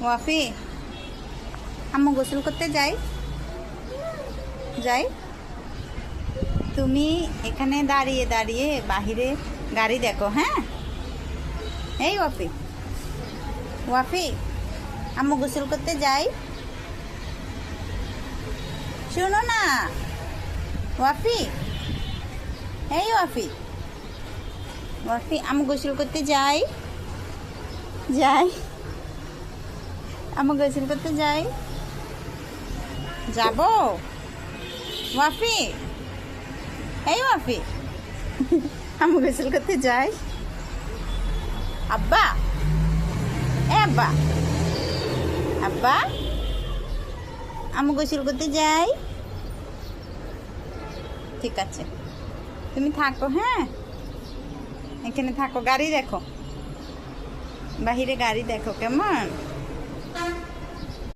ওয়াফি, আম্মু গোসল করতে যাই যাই তুমি এখানে দাঁড়িয়ে দাঁড়িয়ে বাহিরে গাড়ি দেখো। হ্যাঁ, এই ওয়াফি, ওয়াফি, আম্মু গোসল করতে যাই। শোনো না ওয়াফি, এই ওয়াফি, ওয়াফি, আম্মু গোসল করতে যাই যাই আম্মু গোসল করতে যাই। যাব ওয়াফি, এই ওয়াফি, আম্মু গোসল করতে যাই। আব্বা, এ আব্বা, আব্বা, আম্মু গোসল করতে যাই। ঠিক আছে, তুমি থাকো। হ্যাঁ, এখানে থাকো, গাড়ি দেখো, বাহিরে গাড়ি দেখো কেমন।